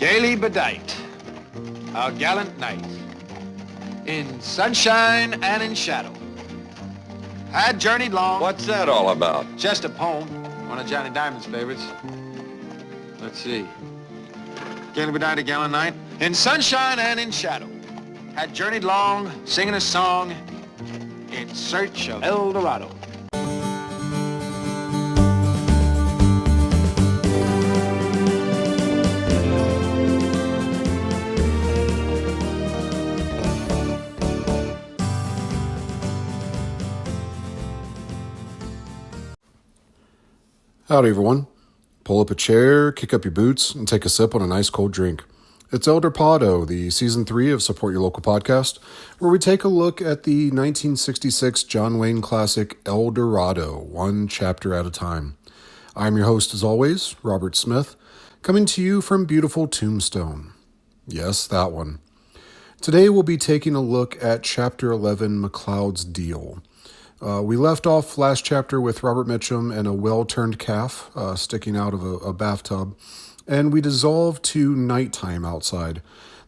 Gaily bedight, a gallant knight, in sunshine and in shadow, had journeyed long. What's that all about? Just a poem, one of Johnny Diamond's favorites. Let's see. Gaily bedight, a gallant knight, in sunshine and in shadow, had journeyed long, singing a song, in search of El Dorado. Howdy, everyone. Pull up a chair, kick up your boots, and take a sip on a nice cold drink. It's El Dorado, the Season 3 of Support Your Local Podcast, where we take a look at the 1966 John Wayne classic El Dorado, one chapter at a time. I'm your host, as always, Robert Smith, coming to you from beautiful Tombstone. Yes, that one. Today we'll be taking a look at Chapter 11, McCleod's Deal. We left off last chapter with Robert Mitchum and a well-turned calf sticking out of a bathtub, and we dissolve to nighttime outside.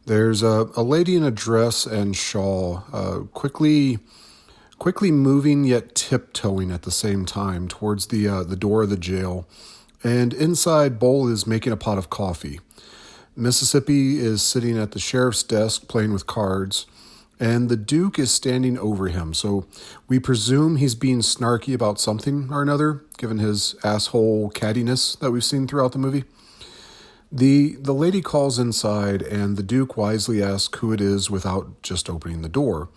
There's a lady in a dress and shawl, quickly moving yet tiptoeing at the same time towards the door of the jail, and inside Bull is making a pot of coffee. Mississippi is sitting at the sheriff's desk playing with cards, and the Duke is standing over him, so we presume he's being snarky about something or another, given his asshole cattiness that we've seen throughout the movie. The lady calls inside, and the Duke wisely asks who it is without just opening the door.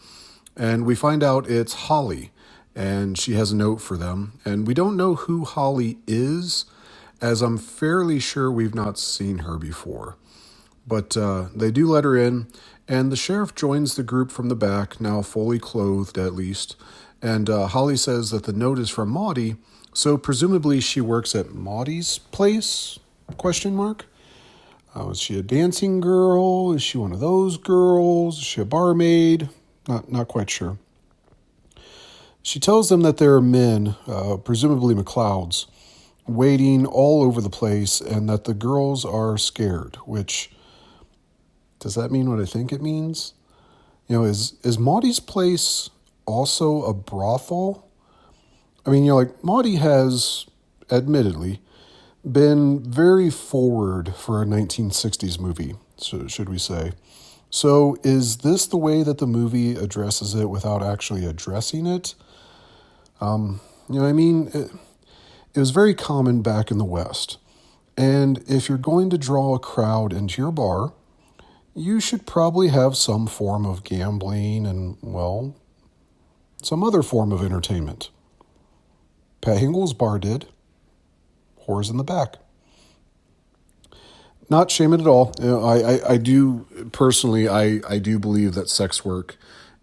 And we find out it's Holly, and she has a note for them. And we don't know who Holly is, as I'm fairly sure we've not seen her before. But they do let her in, and the sheriff joins the group from the back, now fully clothed at least. And Holly says that the note is from Maudie, so presumably she works at Maudie's place? ? Is she a dancing girl? Is she one of those girls? Is she a barmaid? Not quite sure. She tells them that there are men, presumably McCleod's, waiting all over the place, and that the girls are scared, which... does that mean what I think it means? You know, is Maudie's place also a brothel? I mean, Maudie has, admittedly, been very forward for a 1960s movie, so should we say. So is this the way that the movie addresses it without actually addressing it? It was very common back in the West. And if you're going to draw a crowd into your bar, you should probably have some form of gambling and, well, some other form of entertainment. Pat Hingle's bar did. Whores in the back. Not shaming at all. You know, I do, personally, I do believe that sex work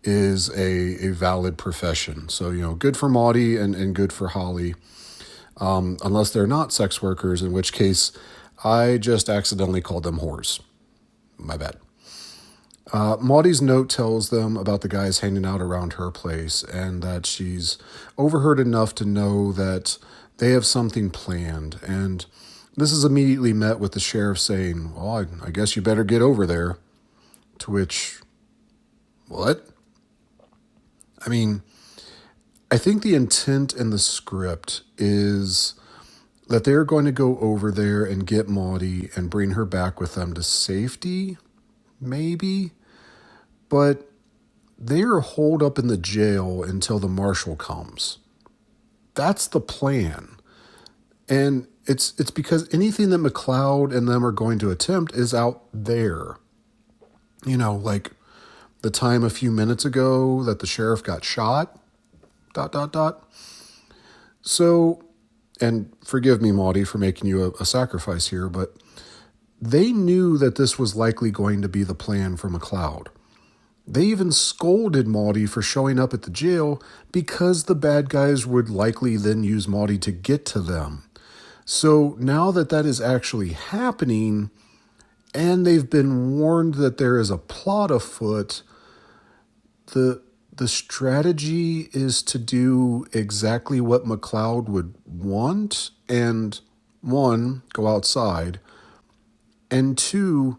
is a valid profession. So, good for Maudie and good for Holly. Unless they're not sex workers, in which case I just accidentally called them whores. My bad. Maudie's note tells them about the guys hanging out around her place and that she's overheard enough to know that they have something planned. And this is immediately met with the sheriff saying, well, I guess you better get over there. To which, what? I mean, I think the intent in the script is that they're going to go over there and get Maudie and bring her back with them to safety, maybe. But they are holed up in the jail until the marshal comes. That's the plan. And it's because anything that McCleod and them are going to attempt is out there. Like the time a few minutes ago that the sheriff got shot, ... So, and forgive me, Maudie, for making you a sacrifice here, but they knew that this was likely going to be the plan for McCleod. They even scolded Maudie for showing up at the jail because the bad guys would likely then use Maudie to get to them. So now that is actually happening, and they've been warned that there is a plot afoot, the strategy is to do exactly what McCleod would want, and one, go outside, and 2,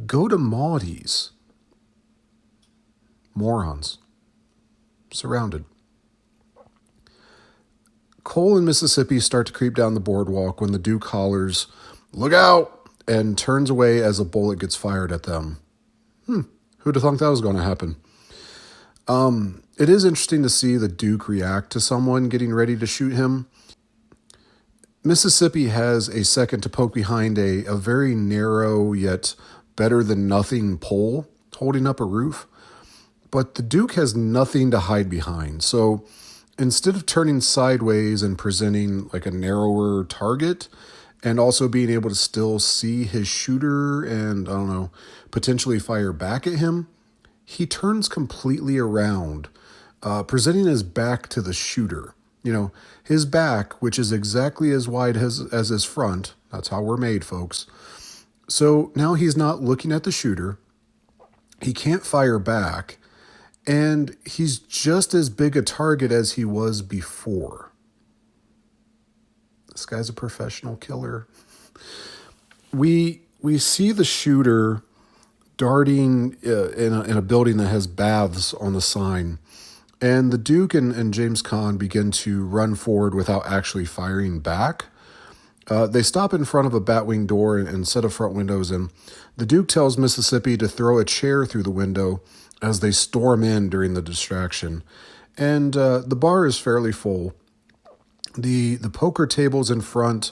go to Maudie's. Morons. Surrounded. Cole and Mississippi start to creep down the boardwalk when the Duke hollers, "Look out!" and turns away as a bullet gets fired at them. Who'd have thought that was going to happen? It is interesting to see the Duke react to someone getting ready to shoot him. Mississippi has a second to poke behind a very narrow yet better than nothing pole holding up a roof. But the Duke has nothing to hide behind. So instead of turning sideways and presenting like a narrower target and also being able to still see his shooter and, potentially fire back at him, he turns completely around, presenting his back to the shooter. His back, which is exactly as wide as his front. That's how we're made, folks. So now he's not looking at the shooter. He can't fire back. And he's just as big a target as he was before. This guy's a professional killer. We see the shooter darting in a building that has baths on the sign. And the Duke and James Caan begin to run forward without actually firing back. They stop in front of a batwing door and set of front windows, and the Duke tells Mississippi to throw a chair through the window as they storm in during the distraction. And the bar is fairly full. The poker tables in front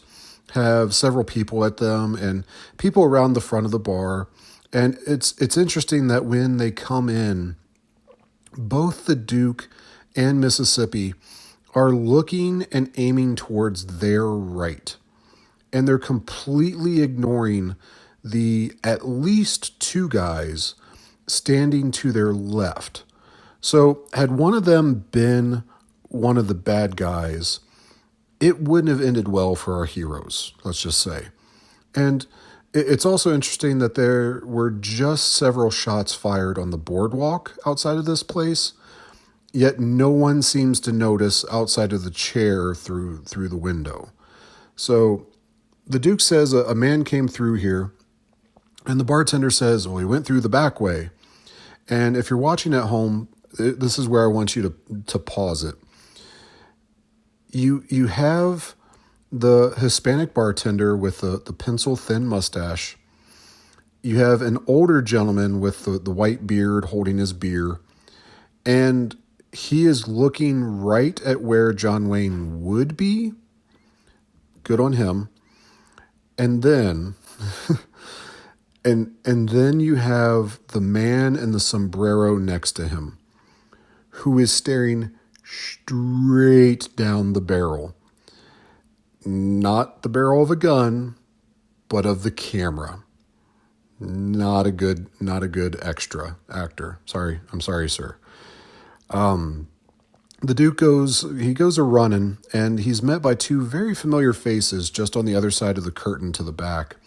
have several people at them and people around the front of the bar. And it's interesting that when they come in, both the Duke and Mississippi are looking and aiming towards their right. And they're completely ignoring the at least 2 guys standing to their left. So had one of them been one of the bad guys, it wouldn't have ended well for our heroes, let's just say. And it's also interesting that there were just several shots fired on the boardwalk outside of this place, yet no one seems to notice outside of the chair through the window. So the Duke says a man came through here, and the bartender says, well, he went through the back way. And if you're watching at home, this is where I want you to pause it. You have the Hispanic bartender with the pencil-thin mustache. You have an older gentleman with the white beard holding his beer. And he is looking right at where John Wayne would be. Good on him. And then... And then you have the man in the sombrero next to him, who is staring straight down the barrel. Not the barrel of a gun, but of the camera. Not a good extra actor. I'm sorry, sir. The Duke goes a running, and he's met by 2 very familiar faces just on the other side of the curtain to the back.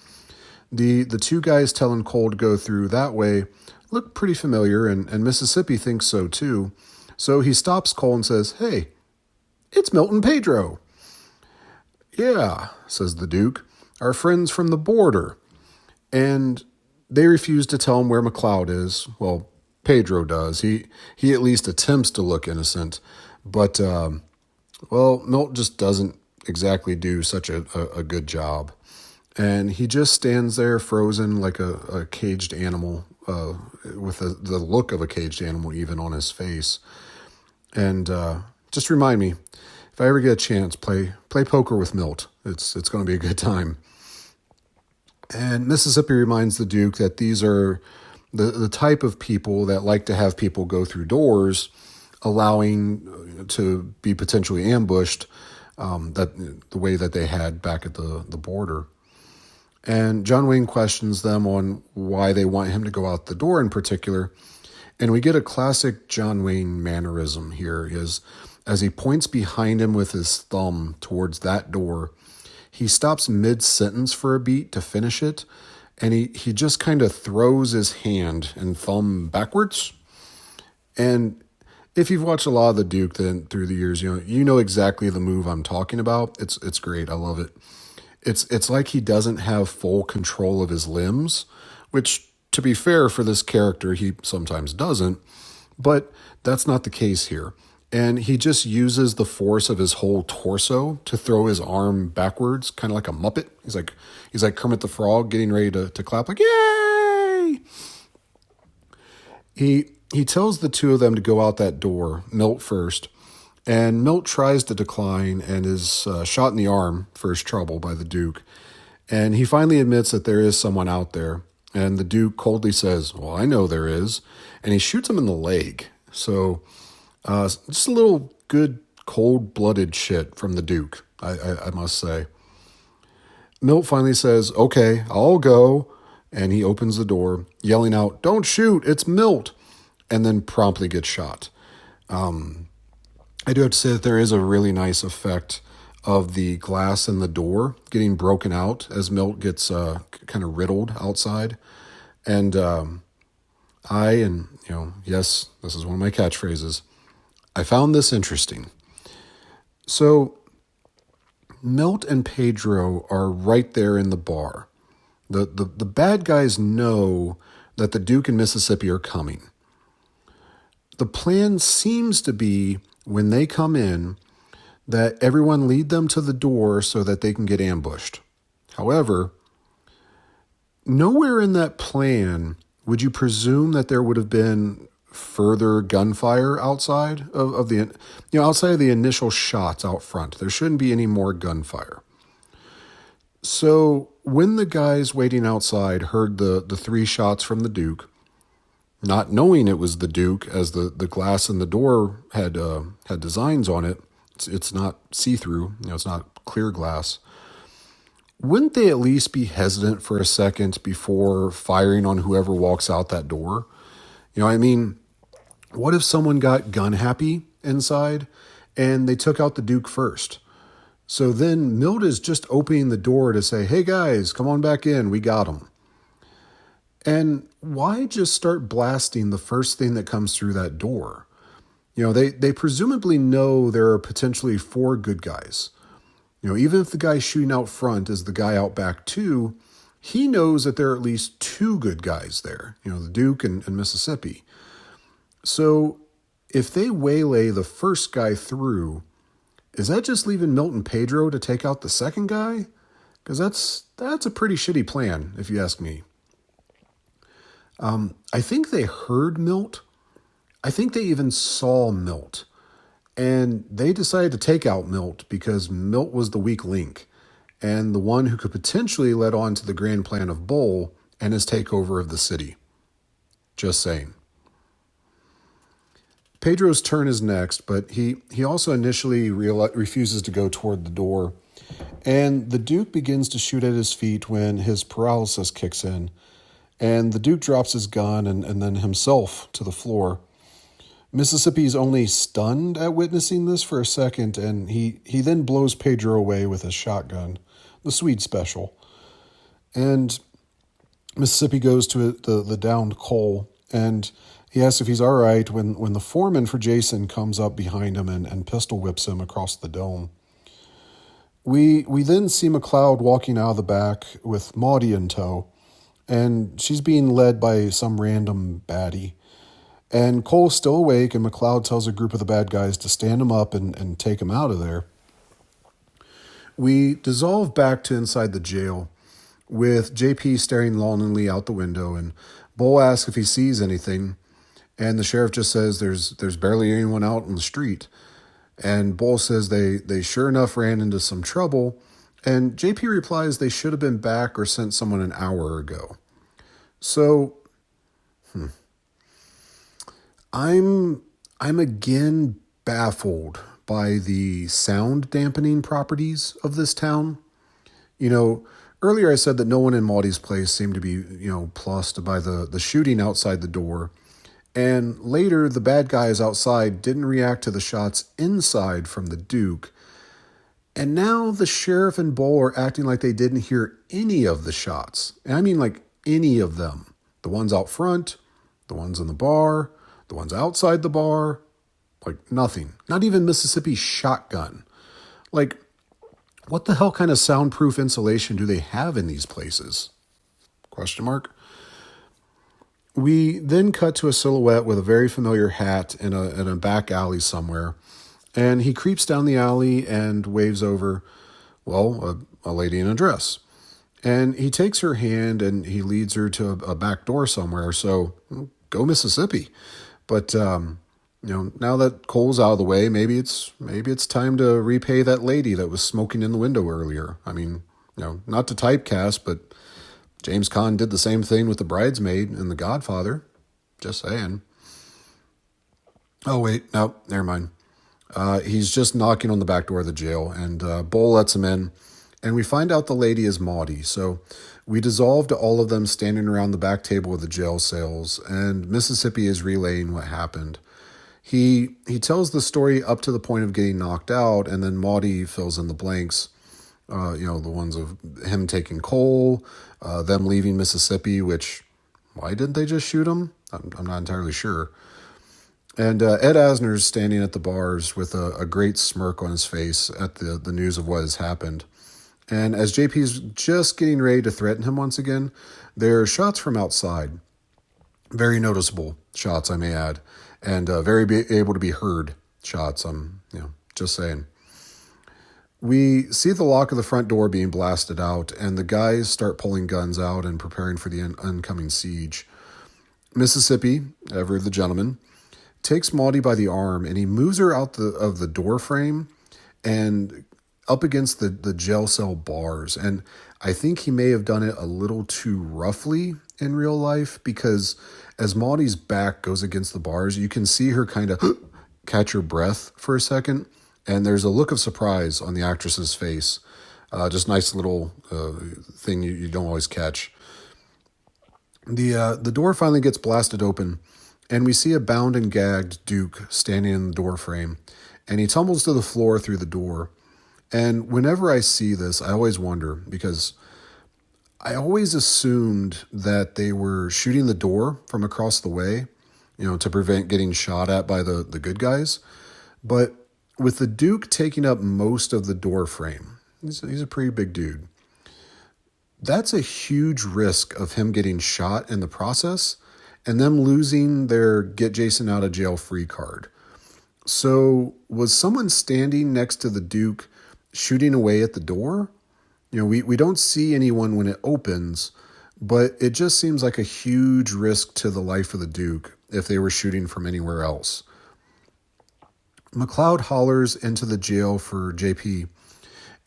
The 2 guys telling Cole to go through that way look pretty familiar, and Mississippi thinks so too. So he stops Cole and says, "Hey, it's Milton Pedro." "Yeah," says the Duke, "our friends from the border." And they refuse to tell him where McCleod is. Well, Pedro does. He at least attempts to look innocent. But, Milt just doesn't exactly do such a good job. And he just stands there frozen like a caged animal, with the look of a caged animal even on his face. And just remind me, if I ever get a chance, play poker with Milt. It's going to be a good time. And Mississippi reminds the Duke that these are the type of people that like to have people go through doors, allowing to be potentially ambushed, that the way that they had back at the border. And John Wayne questions them on why they want him to go out the door in particular. And we get a classic John Wayne mannerism here as he points behind him with his thumb towards that door. He stops mid-sentence for a beat to finish it, and he just kind of throws his hand and thumb backwards. And if you've watched a lot of the Duke then through the years, you know exactly the move I'm talking about. It's great. I love it. It's like he doesn't have full control of his limbs, which, to be fair for this character, he sometimes doesn't, but that's not the case here. And he just uses the force of his whole torso to throw his arm backwards, kind of like a Muppet. He's like Kermit the Frog getting ready to clap, like, yay! He tells the two of them to go out that door, Milt first, and Milt tries to decline and is shot in the arm for his trouble by the Duke. And he finally admits that there is someone out there. And the Duke coldly says, well, I know there is. And he shoots him in the leg. So just a little good cold-blooded shit from the Duke, I must say. Milt finally says, okay, I'll go. And he opens the door, yelling out, don't shoot, it's Milt. And then promptly gets shot. I do have to say that there is a really nice effect of the glass in the door getting broken out as Milt gets kind of riddled outside. And yes, this is one of my catchphrases. I found this interesting. So Milt and Pedro are right there in the bar. The bad guys know that the Duke and Mississippi are coming. The plan seems to be, when they come in, that everyone lead them to the door so that they can get ambushed. However, nowhere in that plan would you presume that there would have been further gunfire outside of the, outside of the initial shots out front. There shouldn't be any more gunfire. So when the guys waiting outside heard the three shots from the Duke, not knowing it was the Duke, as the glass in the door had designs on it, it's not see-through, it's not clear glass. Wouldn't they at least be hesitant for a second before firing on whoever walks out that door? What if someone got gun happy inside and they took out the Duke first? So then Milt is just opening the door to say, hey guys, come on back in, we got him. And why just start blasting the first thing that comes through that door? They presumably know there are potentially four good guys. Even if the guy shooting out front is the guy out back too, he knows that there are at least two good guys there, the Duke and Mississippi. So if they waylay the first guy through, is that just leaving Milt and Pedro to take out the second guy? Because that's a pretty shitty plan, if you ask me. I think they heard Milt. I think they even saw Milt. And they decided to take out Milt because Milt was the weak link and the one who could potentially lead on to the grand plan of Bull and his takeover of the city. Just saying. Pedro's turn is next, but he also initially refuses to go toward the door. And the Duke begins to shoot at his feet when his paralysis kicks in. And the Duke drops his gun and then himself to the floor. Mississippi's only stunned at witnessing this for a second, and he then blows Pedro away with his shotgun, the Swede special. And Mississippi goes to the downed Cole, and he asks if he's all right when the foreman for Jason comes up behind him and pistol whips him across the dome. We then see McCleod walking out of the back with Maudie in tow, and she's being led by some random baddie. And Cole's still awake, and McCleod tells a group of the bad guys to stand him up and take him out of there. We dissolve back to inside the jail, with JP staring longingly out the window, and Bull asks if he sees anything, and the sheriff just says there's barely anyone out on the street. And Bull says they sure enough ran into some trouble, and JP replies they should have been back or sent someone an hour ago. So, I'm again baffled by the sound dampening properties of this town. Earlier I said that no one in Maudie's place seemed to be, plussed by the shooting outside the door. And later, the bad guys outside didn't react to the shots inside from the Duke. And now the sheriff and Bull are acting like they didn't hear any of the shots. And I mean like any of them. The ones out front, the ones in the bar, the ones outside the bar. Like nothing. Not even Mississippi's shotgun. Like, What the hell kind of soundproof insulation do they have in these places? Question mark. We then cut to a silhouette with a very familiar hat in a back alley somewhere. And he creeps down the alley and waves over, well, a lady in a dress. And he takes her hand and he leads her to a back door somewhere. So go Mississippi. But, now that Cole's out of the way, maybe it's time to repay that lady that was smoking in the window earlier. I mean, not to typecast, but James Caan did the same thing with the bridesmaid in The Godfather. Just saying. Oh, wait. No, never mind. He's just knocking on the back door of the jail, and Bull lets him in. And we find out the lady is Maudie. So we dissolve to all of them standing around the back table of the jail cells, and Mississippi is relaying what happened. He tells the story up to the point of getting knocked out, and then Maudie fills in the blanks. The ones of him taking Cole, them leaving Mississippi, which, why didn't they just shoot him? I'm not entirely sure. And Ed Asner's standing at the bars with a great smirk on his face at the news of what has happened. And as JP's just getting ready to threaten him once again, there are shots from outside. Very noticeable shots, I may add. And very able to be heard shots. I'm just saying. We see the lock of the front door being blasted out, and the guys start pulling guns out and preparing for the oncoming siege. Mississippi, ever the gentleman, takes Maudie by the arm, and he moves her out of the door frame and up against the jail cell bars. And I think he may have done it a little too roughly in real life, because as Maudie's back goes against the bars, you can see her kind of catch her breath for a second. And there's a look of surprise on the actress's face. Just nice little thing you don't always catch. The door finally gets blasted open, and we see a bound and gagged Duke standing in the door frame. And he tumbles to the floor through the door. And whenever I see this, I always wonder, because I always assumed that they were shooting the door from across the way, to prevent getting shot at by the good guys. But with the Duke taking up most of the door frame, he's a pretty big dude, that's a huge risk of him getting shot in the process and them losing their get Jason out of jail free card. So was someone standing next to the Duke shooting away at the door? We don't see anyone when it opens, but it just seems like a huge risk to the life of the Duke if they were shooting from anywhere else. McCleod hollers into the jail for JP,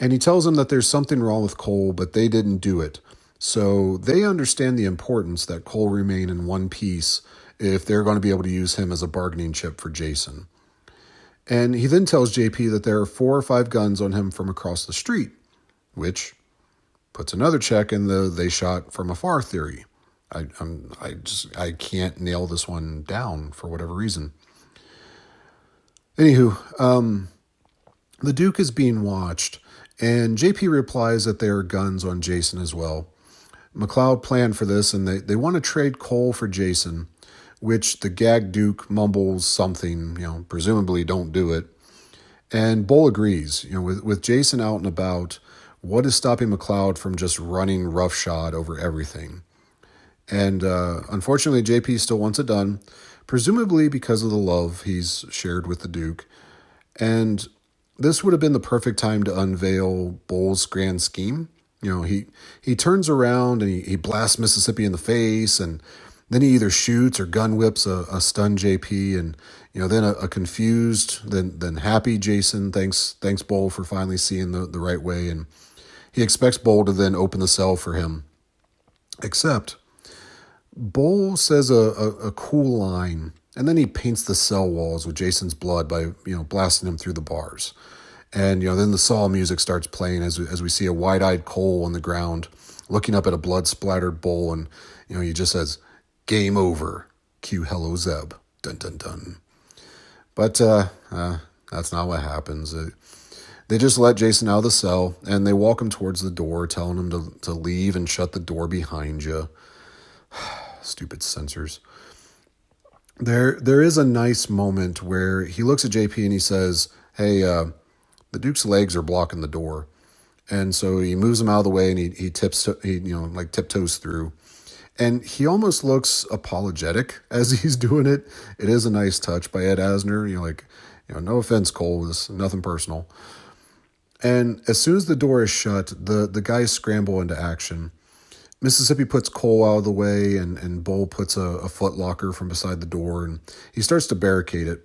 and he tells him that there's something wrong with Cole, but they didn't do it. So they understand the importance that Cole remain in one piece if they're going to be able to use him as a bargaining chip for Jason. And he then tells JP that there are 4 or 5 guns on him from across the street, which puts another check in the they shot from afar theory. I can't nail this one down for whatever reason. Anywho, the Duke is being watched, and JP replies that there are guns on Jason as well. McCleod planned for this, and they want to trade Cole for Jason, which the gagged Duke mumbles something, presumably don't do it. And Bull agrees, with Jason out and about, what is stopping McCleod from just running roughshod over everything? And unfortunately, JP still wants it done, presumably because of the love he's shared with the Duke. And this would have been the perfect time to unveil Bull's grand scheme. He turns around and he blasts Mississippi in the face, and then he either shoots or gun whips a stunned JP, and then a confused, then happy Jason thanks Bull for finally seeing the right way, and he expects Bull to then open the cell for him. Except Bull says a cool line, and then he paints the cell walls with Jason's blood by blasting him through the bars. And then the Saw music starts playing as we see a wide-eyed Cole on the ground looking up at a blood-splattered Bull, and he just says, "Game over. Cue Hello Zeb. Dun dun dun." But that's not what happens. They just let Jason out of the cell, and they walk him towards the door, telling him to leave and shut the door behind you. Stupid censors. There is a nice moment where he looks at JP and he says, "Hey, the Duke's legs are blocking the door." And so he moves him out of the way and he tiptoes through. And he almost looks apologetic as he's doing it. It is a nice touch by Ed Asner. No offense, Cole, this is nothing personal. And as soon as the door is shut, the guys scramble into action. Mississippi puts Cole out of the way, and Bull puts a foot locker from beside the door, and he starts to barricade it.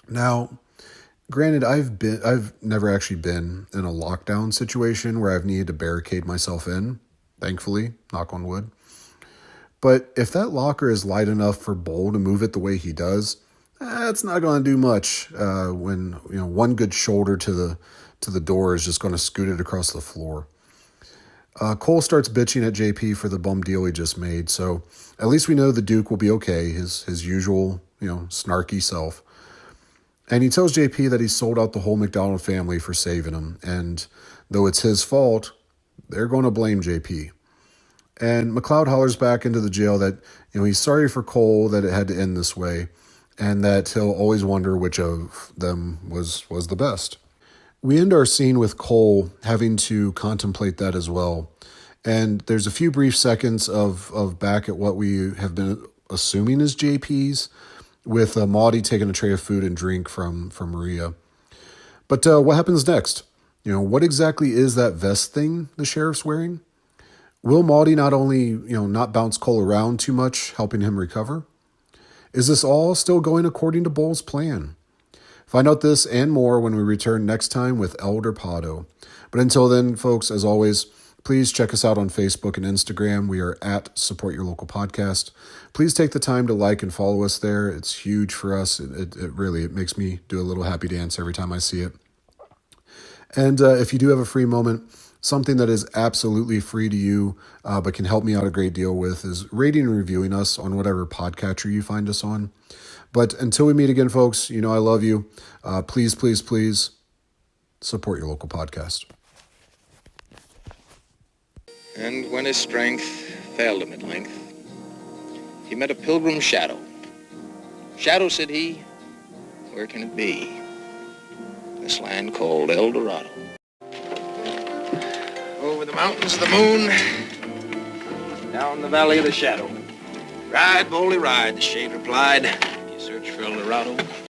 Now, granted, I've never actually been in a lockdown situation where I've needed to barricade myself in, thankfully, knock on wood. But if that locker is light enough for Bull to move it the way he does, it's not going to do much when one good shoulder to the door is just going to scoot it across the floor. Cole starts bitching at JP for the bum deal he just made, so at least we know the Duke will be okay, his usual, snarky self. And he tells JP that he sold out the whole McDonald family for saving him, and though it's his fault, they're going to blame JP. And McCleod hollers back into the jail that he's sorry for Cole that it had to end this way, and that he'll always wonder which of them was the best. We end our scene with Cole having to contemplate that as well. And there's a few brief seconds of back at what we have been assuming is JP's, with Maudie taking a tray of food and drink from Maria. But what happens next? What exactly is that vest thing the sheriff's wearing? Will Maudie not only, not bounce Cole around too much, helping him recover? Is this all still going according to Bull's plan? Find out this and more when we return next time with El Dorado. But until then, folks, as always, please check us out on Facebook and Instagram. We are at Support Your Local Podcast. Please take the time to like and follow us there. It's huge for us. It really makes me do a little happy dance every time I see it. And if you do have a free moment, something that is absolutely free to you, but can help me out a great deal with, is rating and reviewing us on whatever podcatcher you find us on. But until we meet again, folks, I love you. Please, please, please support your local podcast. And when his strength failed him at length, he met a pilgrim shadow. Shadow, said he, where can it be? This land called El Dorado. Over the mountains of the moon, down the valley of the shadow. Ride, boldly ride, the shade replied. You search for El Dorado,